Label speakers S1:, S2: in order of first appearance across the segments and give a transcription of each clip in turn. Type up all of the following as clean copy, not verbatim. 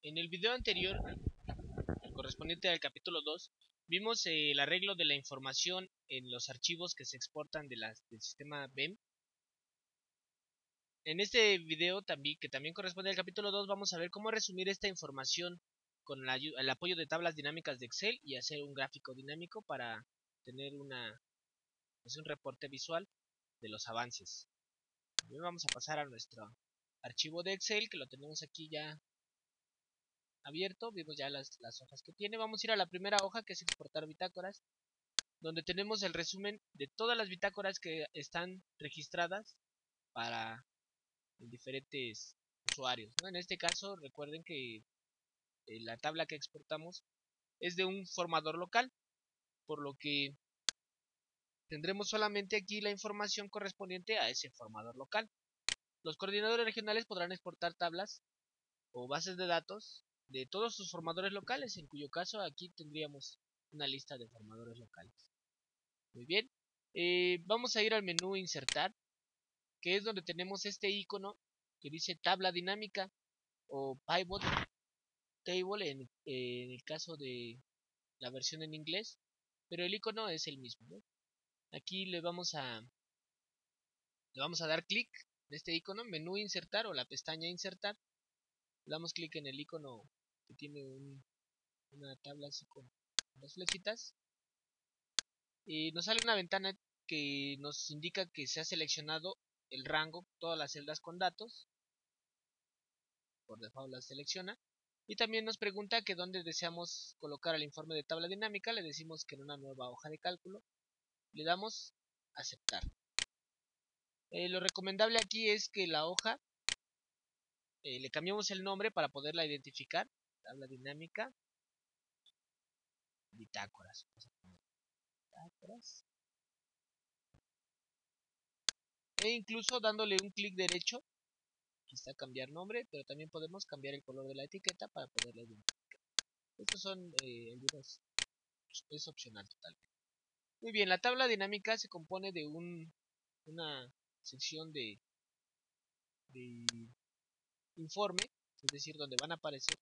S1: En el video anterior, correspondiente al capítulo 2, vimos el arreglo de la información en los archivos que se exportan del sistema BEM. En este video, que también corresponde al capítulo 2, vamos a ver cómo resumir esta información con el apoyo de tablas dinámicas de Excel y hacer un gráfico dinámico para tener un reporte visual de los avances. También vamos a pasar a nuestro archivo de Excel, que lo tenemos aquí ya abierto. Vimos ya las hojas que tiene. Vamos a ir a la primera hoja, que es exportar bitácoras, donde tenemos el resumen de todas las bitácoras que están registradas para diferentes usuarios, ¿no? En este caso, recuerden que la tabla que exportamos es de un formador local, por lo que tendremos solamente aquí la información correspondiente a ese formador local. Los coordinadores regionales podrán exportar tablas o bases de datos de todos sus formadores locales, en cuyo caso aquí tendríamos una lista de formadores locales. Muy bien, vamos a ir al menú insertar, que es donde tenemos este icono que dice tabla dinámica o pivot table en el caso de la versión en inglés, pero el icono es el mismo, ¿no? Aquí le vamos a dar clic en este icono, menú insertar o la pestaña insertar. Le damos clic en el icono que tiene una tabla así con dos flechitas y nos sale una ventana que nos indica que se ha seleccionado el rango, todas las celdas con datos. Por default las selecciona. Y también nos pregunta que dónde deseamos colocar el informe de tabla dinámica. Le decimos que en una nueva hoja de cálculo. Le damos aceptar. Lo recomendable aquí es que la hoja le cambiemos el nombre para poderla identificar. Tabla dinámica bitácoras. Bitácoras. E incluso dándole un clic derecho, quizá cambiar nombre, pero también podemos cambiar el color de la etiqueta para poderla identificar. Estos son algunos, es opcional totalmente. Muy bien, la tabla dinámica se compone de una sección de informe, es decir, donde van a aparecer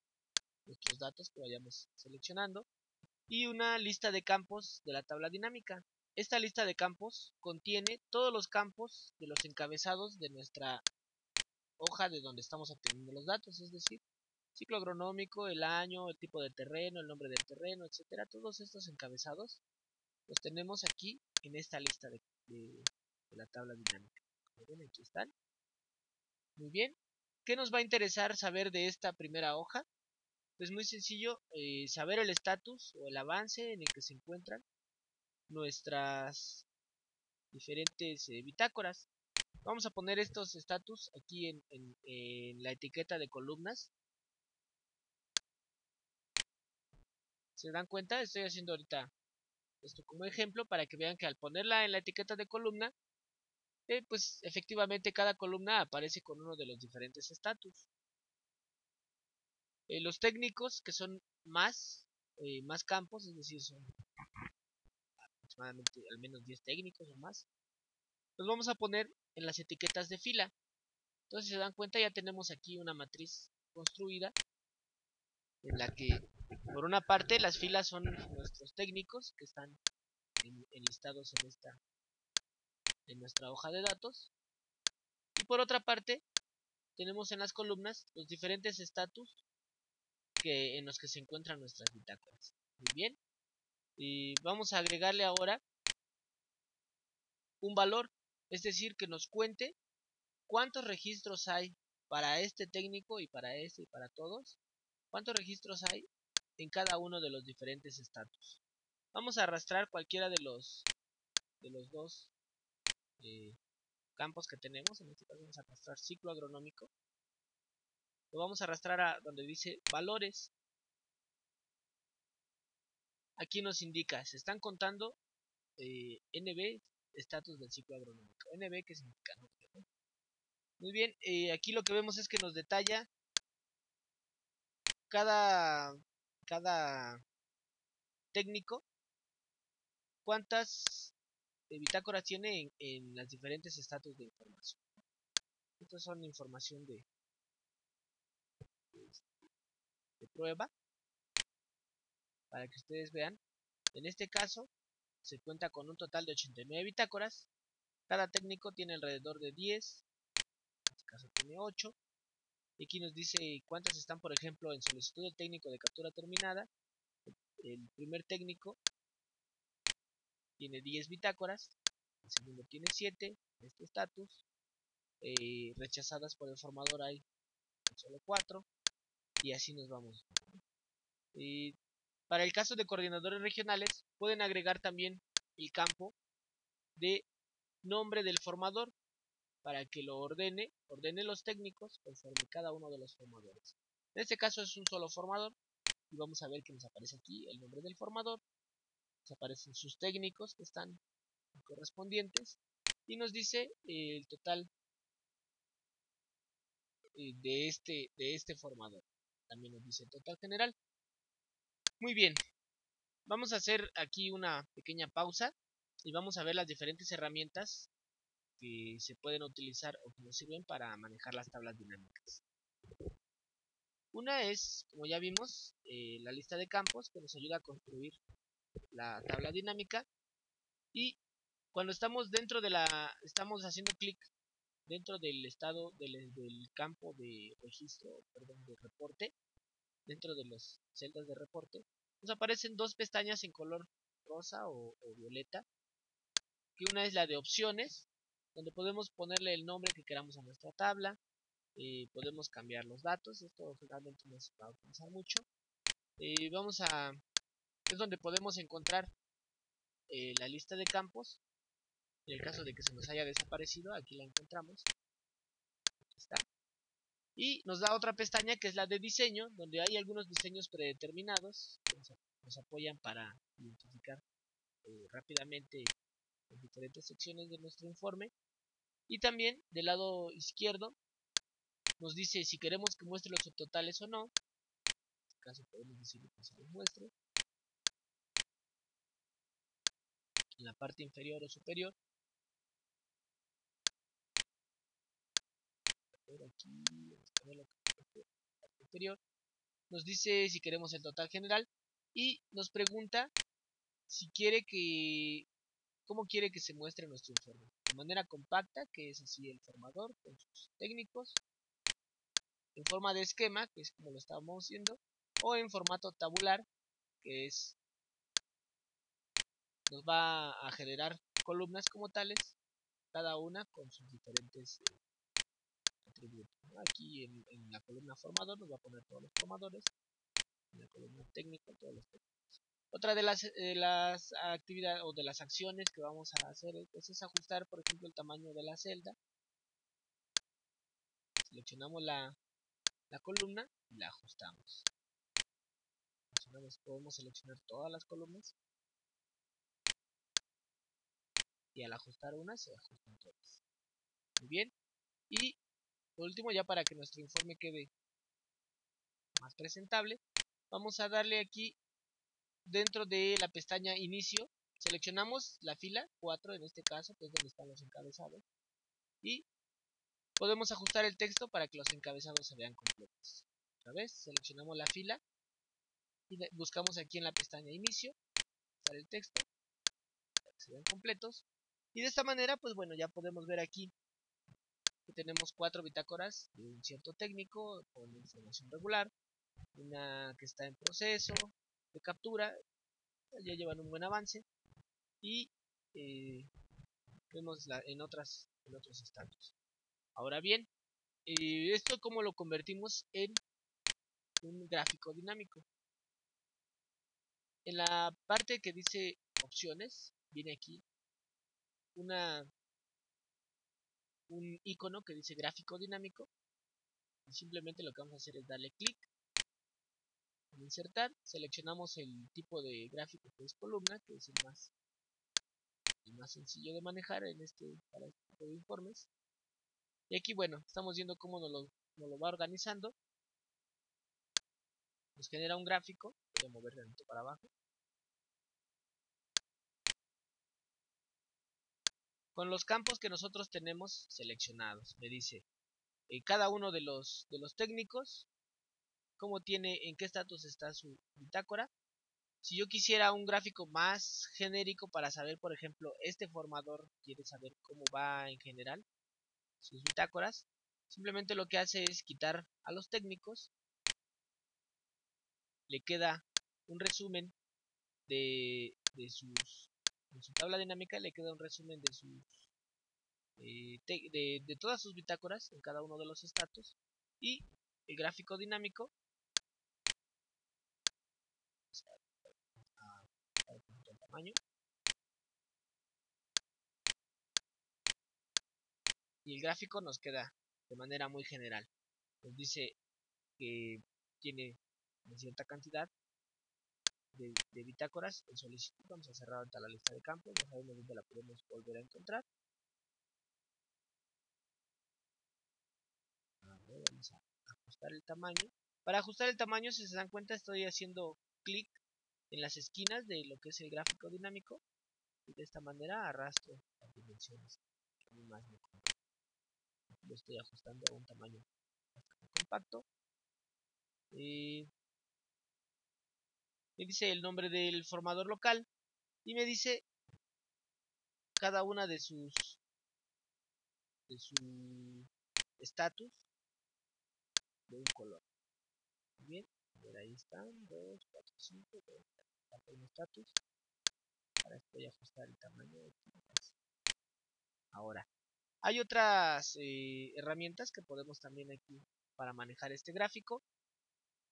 S1: nuestros datos que vayamos seleccionando, y una lista de campos de la tabla dinámica. Esta lista de campos contiene todos los campos de los encabezados de nuestra hoja de donde estamos obteniendo los datos, es decir, ciclo agronómico, el año, el tipo de terreno, el nombre del terreno, etcétera. Todos estos encabezados los tenemos aquí en esta lista de la tabla dinámica. Miren, aquí están. Muy bien. ¿Qué nos va a interesar saber de esta primera hoja? Pues muy sencillo, saber el estatus o el avance en el que se encuentran nuestras diferentes bitácoras. Vamos a poner estos estatus aquí en la etiqueta de columnas. ¿Se dan cuenta? Estoy haciendo ahorita esto como ejemplo para que vean que al ponerla en la etiqueta de columna, pues efectivamente cada columna aparece con uno de los diferentes estatus. Los técnicos, que son más campos, es decir, son aproximadamente al menos 10 técnicos o más, los vamos a poner en las etiquetas de fila. Entonces, si se dan cuenta, ya tenemos aquí una matriz construida en la que por una parte las filas son nuestros técnicos que están enlistados en nuestra hoja de datos, y por otra parte tenemos en las columnas los diferentes estatus en los que se encuentran nuestras bitácoras. Muy bien, y vamos a agregarle ahora un valor, es decir, que nos cuente cuántos registros hay para este técnico y para este y para todos, cuántos registros hay en cada uno de los diferentes estatus. Vamos a arrastrar cualquiera de los dos campos que tenemos. En este caso vamos a arrastrar ciclo agronómico. Lo vamos a arrastrar a donde dice valores. Aquí nos indica, se están contando NB, estatus del ciclo agronómico. NB, ¿qué significa? No. Muy bien, aquí lo que vemos es que nos detalla cada técnico cuántas bitácoras tiene en las diferentes estatus de información. Estas son información prueba para que ustedes vean. En este caso se cuenta con un total de 89 bitácoras. Cada técnico tiene alrededor de 10, en este caso tiene 8. Y aquí nos dice cuántas están, por ejemplo, en solicitud del técnico de captura terminada. El primer técnico tiene 10 bitácoras, el segundo tiene 7, este estatus. Rechazadas por el formador hay solo 4, y así nos vamos. Para el caso de coordinadores regionales, pueden agregar también el campo de nombre del formador para que lo ordene los técnicos conforme cada uno de los formadores. En este caso es un solo formador y vamos a ver que nos aparece aquí el nombre del formador, nos aparecen sus técnicos que están correspondientes y nos dice el total de este formador. También nos dice el total general. Muy bien, vamos a hacer aquí una pequeña pausa y vamos a ver las diferentes herramientas que se pueden utilizar o que nos sirven para manejar las tablas dinámicas. Una es, como ya vimos, la lista de campos que nos ayuda a construir la tabla dinámica, y cuando estamos estamos haciendo clic dentro del estado del campo de registro, perdón, de reporte, dentro de las celdas de reporte, nos aparecen dos pestañas en color rosa o violeta, que una es la de opciones, donde podemos ponerle el nombre que queramos a nuestra tabla, podemos cambiar los datos, esto realmente nos va a utilizar mucho. Es donde podemos encontrar la lista de campos. En el caso de que se nos haya desaparecido, aquí la encontramos. Aquí está. Y nos da otra pestaña que es la de diseño, donde hay algunos diseños predeterminados que nos apoyan para identificar rápidamente las diferentes secciones de nuestro informe. Y también del lado izquierdo nos dice si queremos que muestre los subtotales o no. En este caso podemos decirle que se los muestre. En la parte inferior o superior. Aquí, en la parte inferior. Nos dice si queremos el total general y nos pregunta si quiere cómo quiere que se muestre nuestro informe. De manera compacta, que es así el formador con sus técnicos, en forma de esquema, que es como lo estábamos viendo, o en formato tabular, que es nos va a generar columnas como tales, cada una con sus diferentes atributos. Aquí en la columna formador nos va a poner todos los formadores, en la columna técnico todos los técnicos. Otra de las actividades o de las acciones que vamos a hacer pues, es ajustar, por ejemplo, el tamaño de la celda. Seleccionamos la columna y la ajustamos. Podemos seleccionar todas las columnas y al ajustar una se ajustan todas. Muy bien. Y por último, ya para que nuestro informe quede más presentable, vamos a darle aquí dentro de la pestaña inicio, seleccionamos la fila 4 en este caso, que es donde están los encabezados, y podemos ajustar el texto para que los encabezados se vean completos. Otra vez, seleccionamos la fila y buscamos aquí en la pestaña inicio, buscar el texto para que se vean completos, y de esta manera, pues bueno, ya podemos ver aquí que tenemos 4 bitácoras de un cierto técnico con información regular, una que está en proceso de captura, ya llevan un buen avance, y vemos en otros estatus. Ahora bien, esto cómo lo convertimos en un gráfico dinámico. En la parte que dice opciones, viene aquí un icono que dice gráfico dinámico, y simplemente lo que vamos a hacer es darle clic en insertar, seleccionamos el tipo de gráfico que es columna, que es el más sencillo de manejar para este tipo de informes. Y aquí, bueno, estamos viendo cómo nos lo va organizando. Nos genera un gráfico. Voy a mover realmente para abajo. Con los campos que nosotros tenemos seleccionados. Me dice cada uno de los técnicos, cómo tiene, en qué estatus está su bitácora. Si yo quisiera un gráfico más genérico para saber, por ejemplo, este formador quiere saber cómo va en general sus bitácoras, simplemente lo que hace es quitar a los técnicos, le queda un resumen de sus, en su tabla dinámica le queda un resumen de sus de todas sus bitácoras en cada uno de los estatus, y el gráfico dinámico el tamaño, y el gráfico nos queda de manera muy general. Nos dice que tiene una cierta cantidad de bitácoras en solicitud. Vamos a cerrar ahorita la lista de campos, no sabemos dónde la podemos volver a encontrar. A ver, vamos a ajustar el tamaño. Para ajustar el tamaño, si se dan cuenta, estoy haciendo clic en las esquinas de lo que es el gráfico dinámico, y de esta manera arrastro las dimensiones que a mí más me conviene. Lo estoy ajustando a un tamaño bastante compacto. Me dice el nombre del formador local y me dice cada una de su estatus de un color. Bien, a ver, ahí están, 2, 4, 5, un estatus. Ahora estoy a ajustar el tamaño de ahora. Hay otras herramientas que podemos también aquí para manejar este gráfico,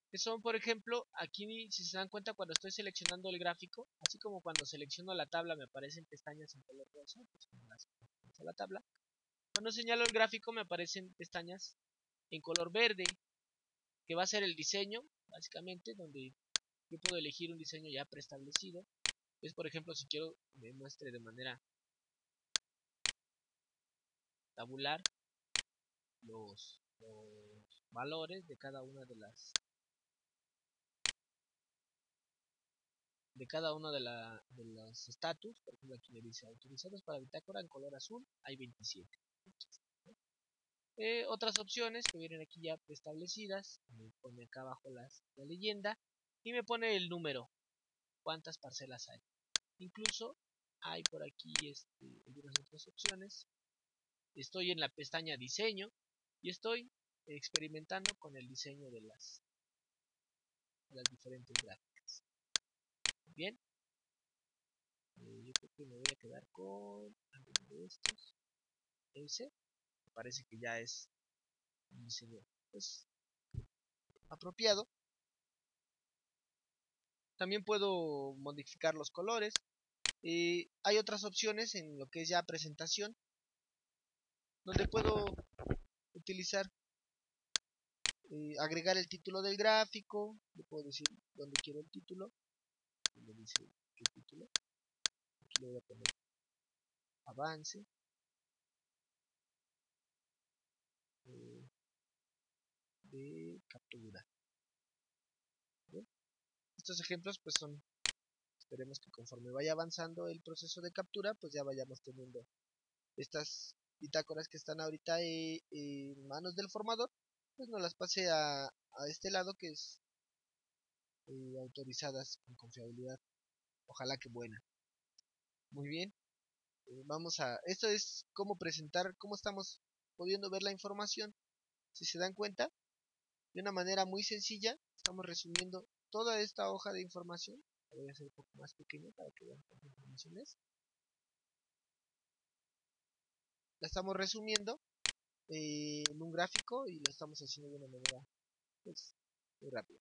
S1: que son, por ejemplo, aquí si se dan cuenta, cuando estoy seleccionando el gráfico, así como cuando selecciono la tabla me aparecen pestañas en color rosa, pues la tabla. Cuando señalo el gráfico me aparecen pestañas en color verde, que va a ser el diseño, básicamente, donde yo puedo elegir un diseño ya preestablecido. Es, por ejemplo, si quiero que me muestre de manera tabular los valores de cada una de los estatus. Por ejemplo, aquí me dice autorizados para bitácora en color azul, hay 27. Otras opciones que vienen aquí ya preestablecidas, me pone acá abajo la leyenda y me pone el número, cuántas parcelas hay. Incluso hay por aquí algunas otras opciones. Estoy en la pestaña diseño y estoy experimentando con el diseño de las diferentes gráficas. Bien, yo creo que me voy a quedar con alguno de estos. Ese me parece que ya es un diseño pues apropiado. También puedo modificar los colores. Hay otras opciones en lo que es ya presentación, donde puedo utilizar, agregar el título del gráfico. Le puedo decir dónde quiero el título. Me dice qué título. Aquí le voy a poner avance. Eh, de captura. ¿Bien? Estos ejemplos pues son, esperemos que conforme vaya avanzando el proceso de captura, pues ya vayamos teniendo estas bitácoras que están ahorita en manos del formador, pues nos las pase a este lado, que es autorizadas con confiabilidad, ojalá que buena. Muy bien, esto es cómo presentar, cómo estamos pudiendo ver la información. Si se dan cuenta, de una manera muy sencilla, estamos resumiendo toda esta hoja de información. La voy a hacer un poco más pequeña para que vean cuánta información es. La estamos resumiendo en un gráfico y lo estamos haciendo de una manera pues, muy rápida.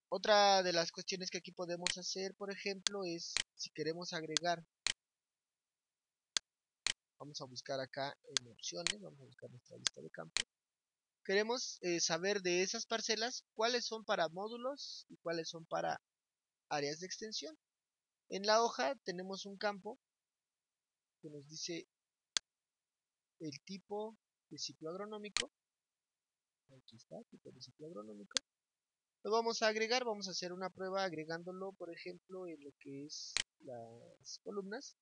S1: Otra de las cuestiones que aquí podemos hacer, por ejemplo, es si queremos agregar, vamos a buscar acá en opciones, vamos a buscar nuestra lista de campos. Queremos saber de esas parcelas cuáles son para módulos y cuáles son para áreas de extensión. En la hoja tenemos un campo que nos dice el tipo de ciclo agronómico. Aquí está, tipo de ciclo agronómico. Lo vamos a agregar, vamos a hacer una prueba agregándolo, por ejemplo, en lo que es las columnas.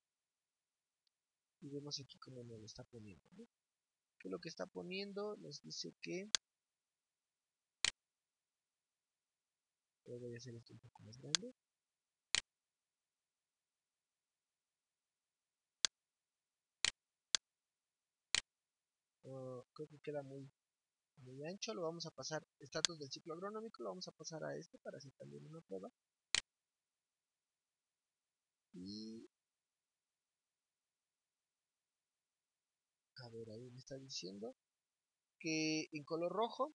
S1: Y vemos aquí cómo nos lo está poniendo, ¿no? ¿Qué es lo que está poniendo? Nos dice que... Voy a hacer esto un poco más grande. Creo que queda muy ancho. Lo vamos a pasar, estatus del ciclo agronómico, lo vamos a pasar a este para hacer también una prueba. Y a ver, ahí me está diciendo que en color rojo,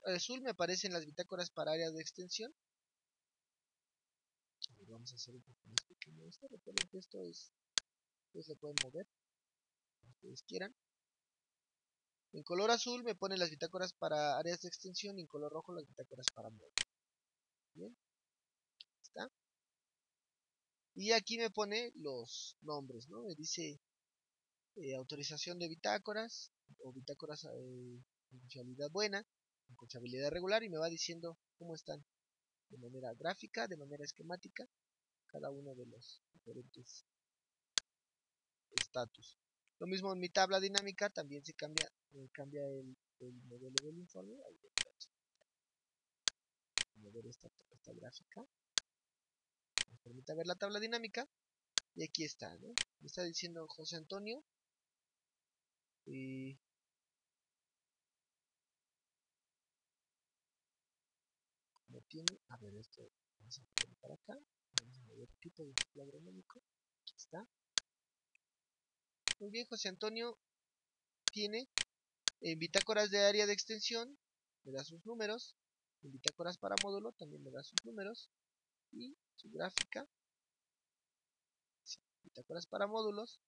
S1: azul me aparecen las bitácoras para áreas de extensión. A ver, vamos a hacer un poco más pequeño esto. Recuerden que esto es, pues lo pueden mover como ustedes quieran. En color azul me ponen las bitácoras para áreas de extensión y en color rojo las bitácoras para módulo. Bien, está. Y aquí me pone los nombres, ¿no? Me dice autorización de bitácoras o bitácoras con confiabilidad buena, con confiabilidad regular, y me va diciendo cómo están de manera gráfica, de manera esquemática, cada uno de los diferentes estatus. Lo mismo en mi tabla dinámica, también se cambia, el modelo del informe. Ahí voy a ver esta gráfica, nos permite ver la tabla dinámica, y aquí está, ¿no? Me está diciendo José Antonio, y no tiene, a ver, esto vamos a poner para acá, vamos a ver tipo de ciclo agronómico, aquí está. Muy bien, José Antonio tiene en bitácoras de área de extensión, me da sus números, en bitácoras para módulo también me da sus números, y su gráfica, sí, bitácoras para módulos,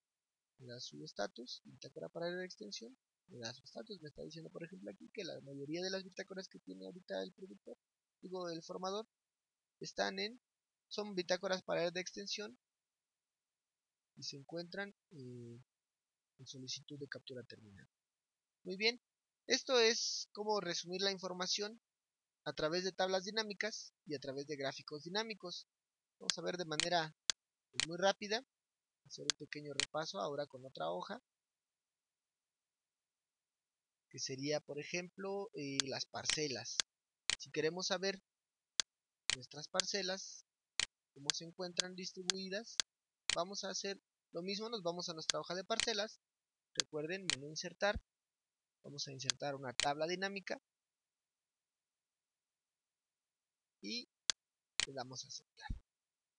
S1: me da su estatus, bitácora para área de extensión, me da su estatus. Me está diciendo, por ejemplo, aquí que la mayoría de las bitácoras que tiene ahorita el productor, digo, el formador, son bitácoras para área de extensión y se encuentran en solicitud de captura terminal. Muy bien, esto es como resumir la información a través de tablas dinámicas y a través de gráficos dinámicos. Vamos a ver de manera muy rápida, hacer un pequeño repaso ahora con otra hoja, que sería, por ejemplo, las parcelas. Si queremos saber nuestras parcelas, cómo se encuentran distribuidas, vamos a hacer lo mismo, nos vamos a nuestra hoja de parcelas. Recuerden, menú insertar, vamos a insertar una tabla dinámica y le damos a aceptar.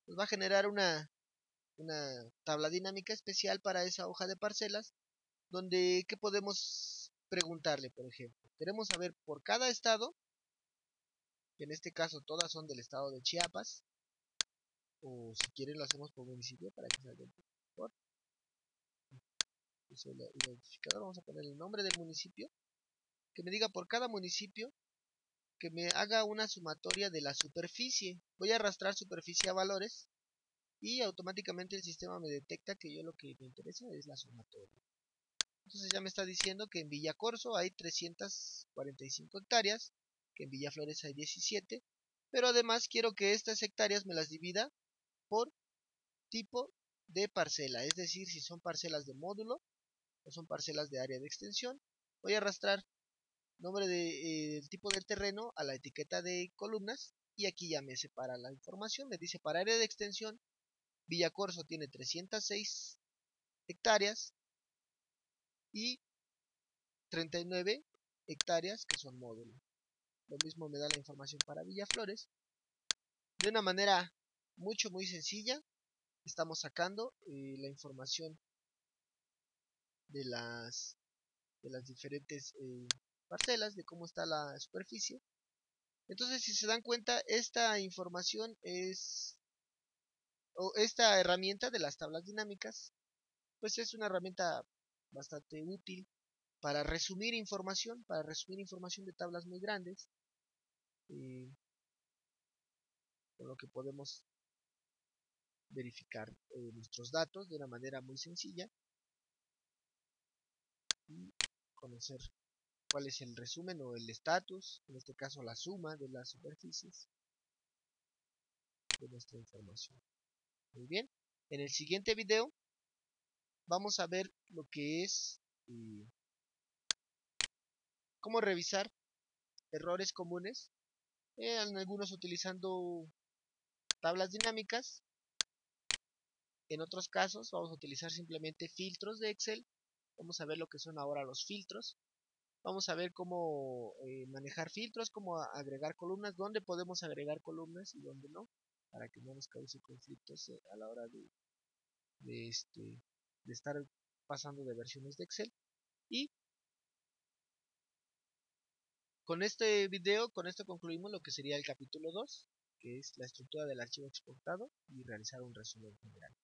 S1: Nos va a generar una tabla dinámica especial para esa hoja de parcelas, donde ¿qué podemos preguntarle? Por ejemplo, queremos saber por cada estado, que en este caso todas son del estado de Chiapas, o si quieren lo hacemos por municipio para que salga mejor. Uso el identificador, vamos a poner el nombre del municipio, que me diga por cada municipio, que me haga una sumatoria de la superficie. Voy a arrastrar superficie a valores y automáticamente el sistema me detecta que yo lo que me interesa es la sumatoria. Entonces ya me está diciendo que en Villacorso hay 345 hectáreas, que en Villaflores hay 17, pero además quiero que estas hectáreas me las divida por tipo de parcela, es decir, si son parcelas de módulo o son parcelas de área de extensión. Voy a arrastrar nombre del tipo del terreno a la etiqueta de columnas y aquí ya me separa la información. Me dice para área de extensión, Villacorso tiene 306 hectáreas y 39 hectáreas que son módulo. Lo mismo me da la información para Villaflores. De una manera muy sencilla, estamos sacando la información de las diferentes parcelas, de cómo está la superficie. Entonces, si se dan cuenta, esta información o esta herramienta de las tablas dinámicas, pues es una herramienta bastante útil para resumir información de tablas muy grandes, eh, con lo que podemos verificar nuestros datos de una manera muy sencilla y conocer cuál es el resumen o el estatus, en este caso la suma de las superficies de nuestra información. Muy bien, en el siguiente video vamos a ver lo que es cómo revisar errores comunes, en algunos utilizando tablas dinámicas. En otros casos vamos a utilizar simplemente filtros de Excel. Vamos a ver lo que son ahora los filtros. Vamos a ver cómo manejar filtros, cómo agregar columnas, dónde podemos agregar columnas y dónde no, para que no nos cause conflictos a la hora de, de estar pasando de versiones de Excel. Y con este video, con esto concluimos lo que sería el capítulo 2, que es la estructura del archivo exportado y realizar un resumen general.